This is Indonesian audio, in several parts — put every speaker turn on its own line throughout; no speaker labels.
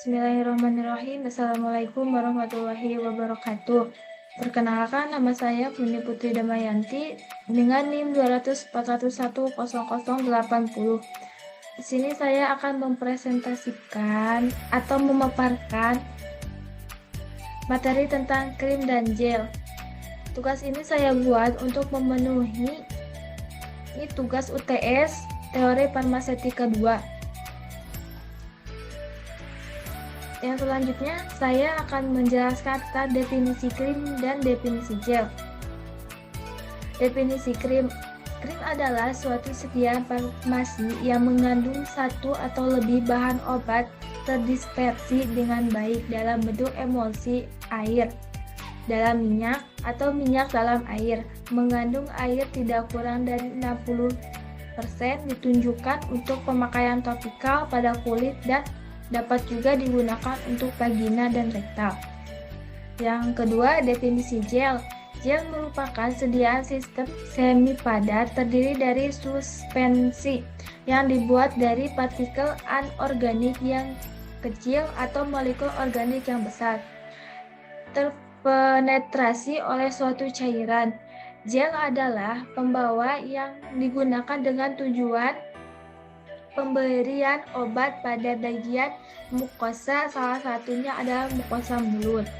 Bismillahirrahmanirrahim. Assalamualaikum warahmatullahi wabarakatuh. Perkenalkan, nama saya Buni Putri Damayanti dengan NIM 20041018080. Di sini saya akan mempresentasikan atau memaparkan materi tentang krim dan gel. Tugas ini saya buat untuk memenuhi tugas UTS Teori Farmaseutika 2. Yang selanjutnya, saya akan menjelaskan tentang definisi krim dan definisi gel. Definisi krim. Krim adalah suatu sediaan farmasi yang mengandung satu atau lebih bahan obat terdispersi dengan baik dalam bentuk emulsi air, dalam minyak, atau minyak dalam air. Mengandung air tidak kurang dari 60%, ditunjukkan untuk pemakaian topikal pada kulit dan dapat juga digunakan untuk vagina dan rektal. Yang kedua, definisi gel. Gel merupakan sediaan sistem semi padat terdiri dari suspensi yang dibuat dari partikel anorganik yang kecil atau molekul organik yang besar, terpenetrasi oleh suatu cairan. Gel adalah pembawa yang digunakan dengan tujuan pemberian obat pada bagian mukosa, salah satunya adalah mukosa mulut.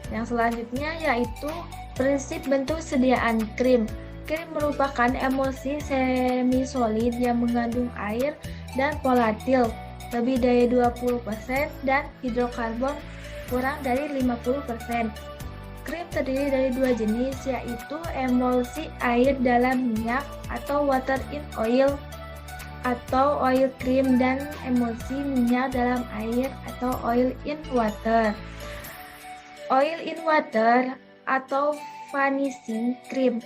Yang selanjutnya yaitu prinsip bentuk sediaan krim. Krim merupakan emulsi semi-solid yang mengandung air dan volatil lebih dari 20% dan hidrokarbon kurang dari 50%. Krim terdiri dari dua jenis, yaitu emulsi air dalam minyak atau water in oil atau oil cream, dan emulsi minyak dalam air atau oil in water. Oil in water atau vanishing cream.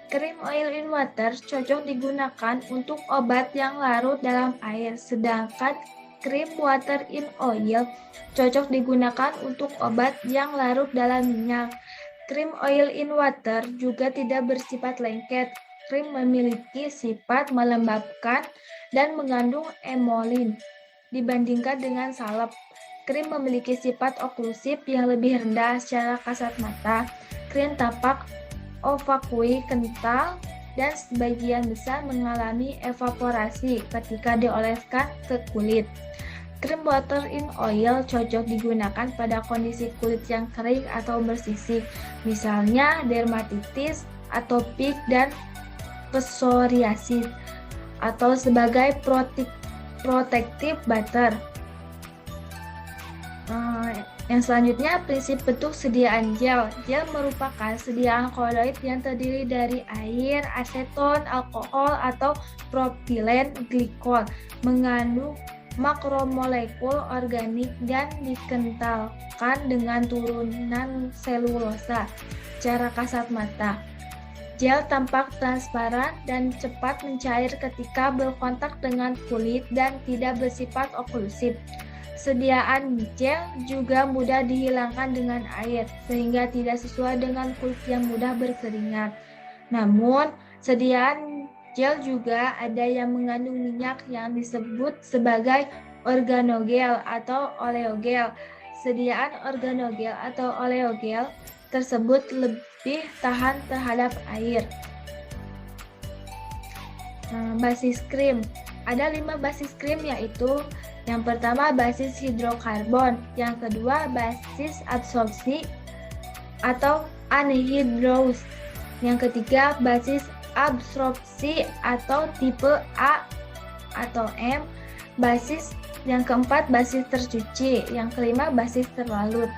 Krim oil in water cocok digunakan untuk obat yang larut dalam air, sedangkan krim water in oil cocok digunakan untuk obat yang larut dalam minyak. Krim oil in water juga tidak bersifat lengket. Krim memiliki sifat melembabkan dan mengandung emolin dibandingkan dengan salep. Krim memiliki sifat oklusif yang lebih rendah secara kasat mata. Krim tampak ovakui kental dan sebagian besar mengalami evaporasi ketika dioleskan ke kulit. Krim water in oil cocok digunakan pada kondisi kulit yang kering atau bersisik, misalnya dermatitis, atopik, dan psoriasis, atau sebagai protective butter. Yang selanjutnya, prinsip bentuk sediaan gel. Gel merupakan sediaan koloid yang terdiri dari air, aseton, alkohol, atau propilen glikol, mengandung makromolekul organik dan dikentalkan dengan turunan selulosa. Cara kasat mata, gel tampak transparan dan cepat mencair ketika berkontak dengan kulit dan tidak bersifat oklusif. Sediaan gel juga mudah dihilangkan dengan air, sehingga tidak sesuai dengan kulit yang mudah berkeringat. Namun, sediaan gel juga ada yang mengandung minyak yang disebut sebagai organogel atau oleogel. Sediaan organogel atau oleogel tersebut lebih tahan terhadap air. Basis krim. Ada 5 basis krim, yaitu yang pertama basis hidrokarbon, yang kedua basis absorpsi atau anhidrous, yang ketiga basis absorpsi atau tipe A atau M, basis yang keempat basis tercuci, yang kelima basis terlalut.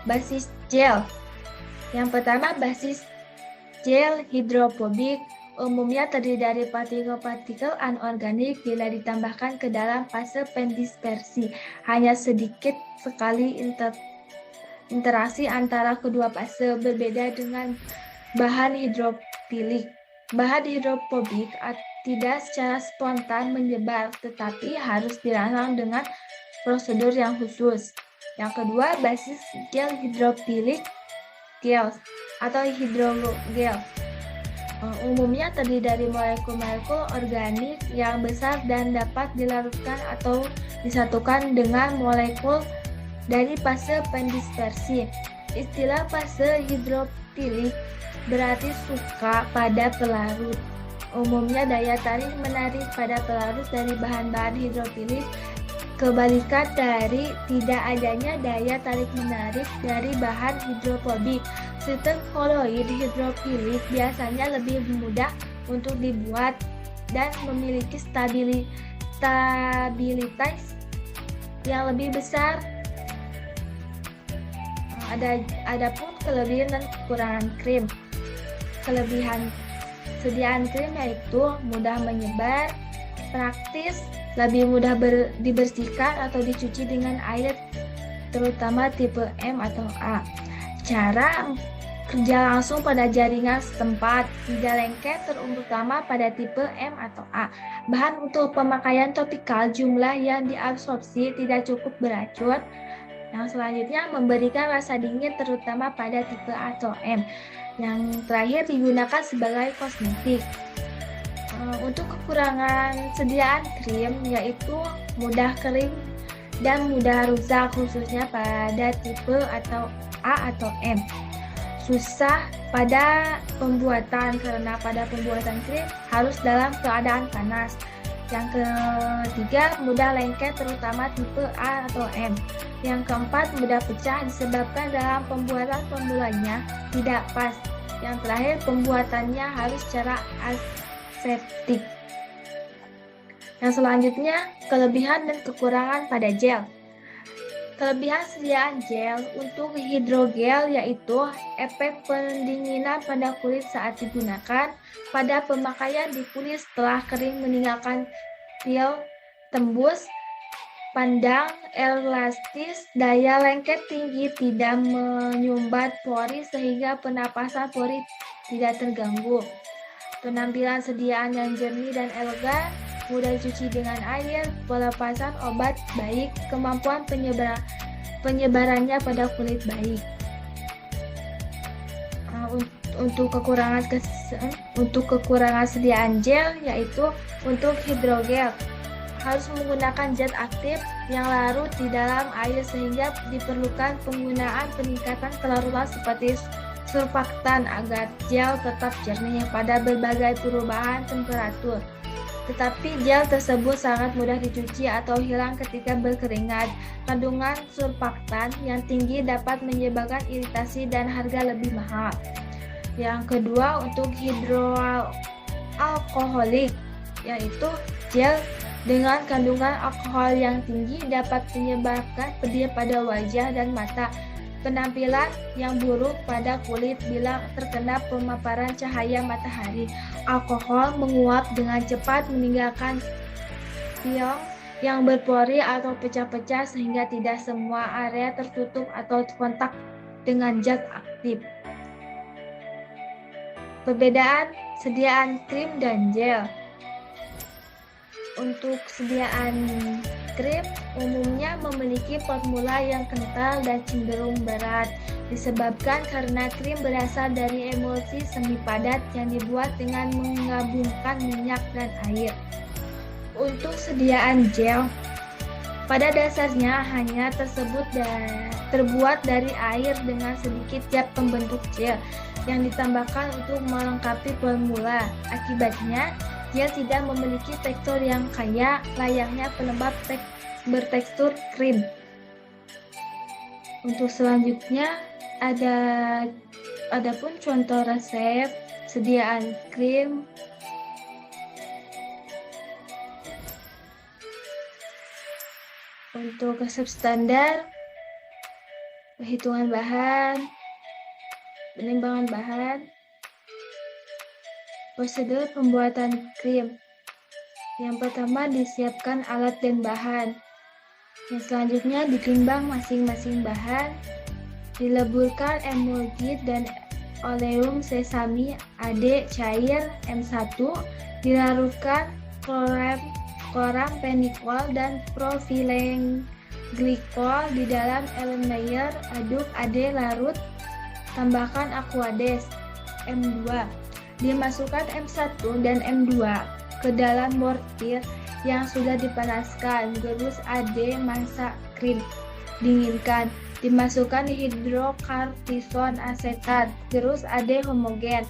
Basis gel. Yang pertama basis gel hidrofobik, umumnya terdiri dari partikel-partikel anorganik bila ditambahkan ke dalam fase pendispersi. Hanya sedikit sekali interaksi antara kedua fase, berbeda dengan bahan hidrofilik. Bahan hidrofobik tidak secara spontan menyebar, tetapi harus dirangsang dengan prosedur yang khusus. Yang kedua, basis gel hidrofilik gel atau hidrogel. Umumnya terdiri dari molekul-molekul organik yang besar dan dapat dilarutkan atau disatukan dengan molekul dari fase pendispersi. Istilah fase hidrofilik berarti suka pada pelarut. Umumnya daya tarik menarik pada pelarut dari bahan-bahan hidrofilik kebalikan dari tidak adanya daya tarik menarik dari bahan hidrofobik. Sistem koloid hidrofilik biasanya lebih mudah untuk dibuat dan memiliki stabilitas yang lebih besar. Adapun kelebihan dan kekurangan krim. Kelebihan sediaan krim yaitu mudah menyebar, praktis, lebih mudah dibersihkan atau dicuci dengan air, terutama tipe M atau A. Cara kerja langsung pada jaringan setempat, tidak lengket terutama pada tipe M atau A. Bahan untuk pemakaian topikal, jumlah yang diabsorpsi tidak cukup beracun. Yang selanjutnya memberikan rasa dingin terutama pada tipe A atau M. Yang terakhir digunakan sebagai kosmetik. Untuk kekurangan sediaan krim yaitu mudah kering dan mudah rusak khususnya pada tipe atau A atau M. Susah pada pembuatan karena pada pembuatan krim harus dalam keadaan panas. Yang ketiga mudah lengket terutama tipe A atau M. Yang keempat mudah pecah disebabkan dalam pembuatan formulanya tidak pas. Yang terakhir pembuatannya harus secara aseptik. Yang selanjutnya, kelebihan dan kekurangan pada gel. Kelebihan sediaan gel untuk hidrogel yaitu efek pendinginan pada kulit saat digunakan, pada pemakaian di kulit setelah kering meninggalkan pil tembus, pandang, elastis, daya lengket tinggi, tidak menyumbat pori sehingga penapasan pori tidak terganggu. Penampilan sediaan yang jernih dan elegan, mudah dicuci dengan air, pelepasan obat baik, kemampuan penyebarannya pada kulit baik. Untuk kekurangan sediaan gel yaitu untuk hidrogel harus menggunakan zat aktif yang larut di dalam air sehingga diperlukan penggunaan peningkatan kelarutan seperti surfaktan agar gel tetap jernih pada berbagai perubahan temperatur. Tetapi gel tersebut sangat mudah dicuci atau hilang ketika berkeringat. Kandungan surfaktan yang tinggi dapat menyebabkan iritasi dan harga lebih mahal. Yang kedua untuk hidroalkoholik yaitu gel dengan kandungan alkohol yang tinggi dapat menyebabkan pedih pada wajah dan mata. Penampilan yang buruk pada kulit bila terkena pemaparan cahaya matahari. Alkohol menguap dengan cepat meninggalkan film yang berpori atau pecah-pecah sehingga tidak semua area tertutup atau kontak dengan zat aktif. Perbedaan sediaan krim dan gel. Untuk sediaan krim umumnya memiliki formula yang kental dan cenderung berat disebabkan karena krim berasal dari emulsi semi padat yang dibuat dengan menggabungkan minyak dan air. Untuk sediaan gel, pada dasarnya hanya terbuat dari air dengan sedikit zat pembentuk gel yang ditambahkan untuk melengkapi formula. Akibatnya, gel tidak memiliki tekstur yang kaya layaknya pelembab bertekstur krim. Untuk selanjutnya adapun contoh resep sediaan krim. Untuk resep standar, perhitungan bahan, penimbangan bahan, prosedur pembuatan krim. Yang pertama disiapkan alat dan bahan. Yang selanjutnya ditimbang masing-masing bahan. Dileburkan emulgit dan oleum sesami AD cair M1. Dilarutkan kloram penikol dan propylenglikol di dalam layer. Aduk AD larut. Tambahkan aquades M2. Dimasukkan M1 dan M2 ke dalam mortir yang sudah dipanaskan, gerus AD masak krim, dinginkan. Dimasukkan hidrokartison asetat, gerus AD homogen.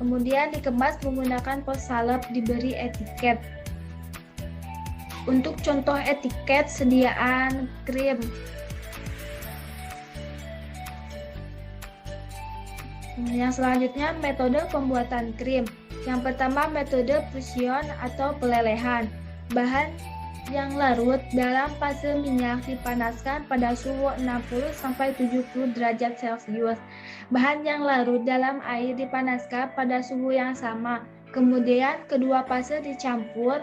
Kemudian dikemas menggunakan pos salep, diberi etiket. Untuk contoh etiket sediaan krim. Yang selanjutnya metode pembuatan krim. Yang pertama metode fusion atau pelelehan. Bahan yang larut dalam fase minyak dipanaskan pada suhu 60-70 derajat Celcius. Bahan yang larut dalam air dipanaskan pada suhu yang sama. Kemudian kedua fase dicampur,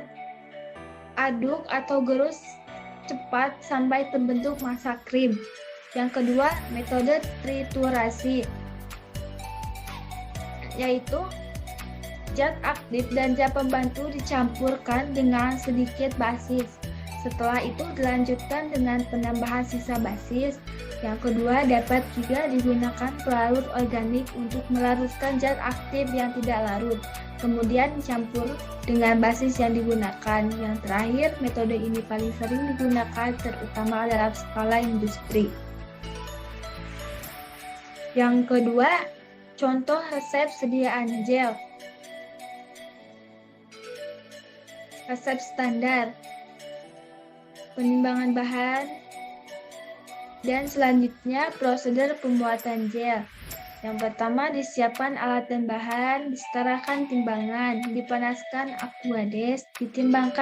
aduk atau gerus cepat sampai terbentuk massa krim. Yang kedua metode triturasi, yaitu zat aktif dan zat pembantu dicampurkan dengan sedikit basis. Setelah itu dilanjutkan dengan penambahan sisa basis. Yang kedua dapat juga digunakan pelarut organik untuk melarutkan zat aktif yang tidak larut, kemudian dicampur dengan basis yang digunakan. Yang terakhir, metode ini paling sering digunakan terutama dalam skala industri. Yang kedua, contoh resep sediaan gel. Resep standar, penimbangan bahan, dan selanjutnya prosedur pembuatan gel. Yang pertama disiapkan alat dan bahan, disetarakan timbangan, dipanaskan aquades, ditimbang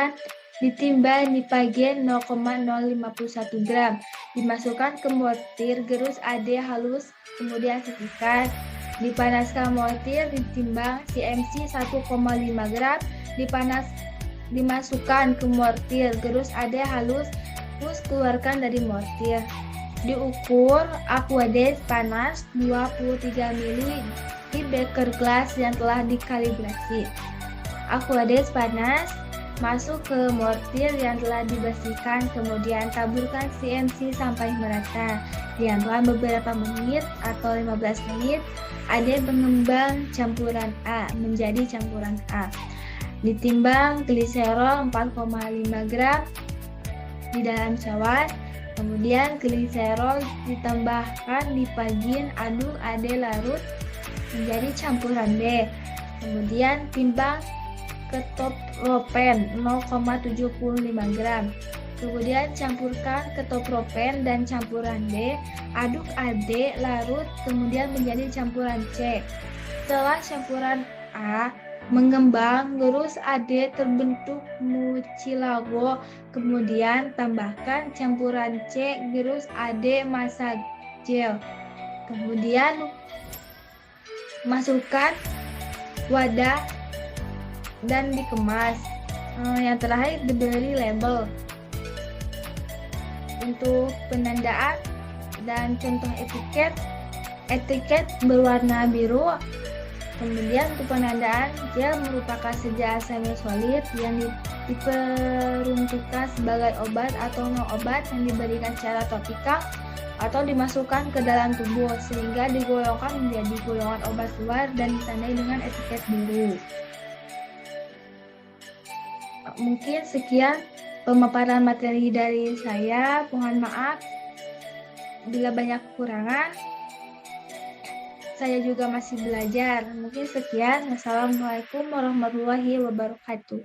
nipagen 0,051 gram, dimasukkan ke mortir gerus AD halus, kemudian sisihkan. Dipanaskan mortir, ditimbang CMC 1,5 gram, dimasukkan ke mortir gerus AD halus, terus keluarkan dari mortir. Diukur aquades panas 23 ml di beker gelas yang telah dikalibrasi. Aquades panas masuk ke mortir yang telah dibersihkan, kemudian taburkan CMC sampai merata. Diamkan beberapa menit atau 15 menit, AD mengembang campuran A menjadi campuran A. Ditimbang gliserol 4,5 gram di dalam cawan, kemudian gliserol ditambahkan nipagin, aduk AD larut menjadi campuran B. Kemudian timbang ketopropen 0,75 gram. Kemudian campurkan ketopropen dan campuran B, aduk AD larut kemudian menjadi campuran C. Setelah campuran A mengembang, gerus AD terbentuk mucilago, kemudian tambahkan campuran C, gerus AD massa gel. Kemudian masukkan wadah dan dikemas. Yang terakhir diberi label. Untuk penandaan dan contoh etiket berwarna biru. Kemudian untuk penandaan, gel merupakan zat semi solid yang diperuntukkan sebagai obat atau non obat yang diberikan secara topikal atau dimasukkan ke dalam tubuh sehingga digolongkan menjadi golongan obat luar dan ditandai dengan etiket biru. Mungkin sekian pemaparan materi dari saya. Mohon maaf bila banyak kekurangan. Saya juga masih belajar. Mungkin sekian. Wassalamualaikum warahmatullahi wabarakatuh.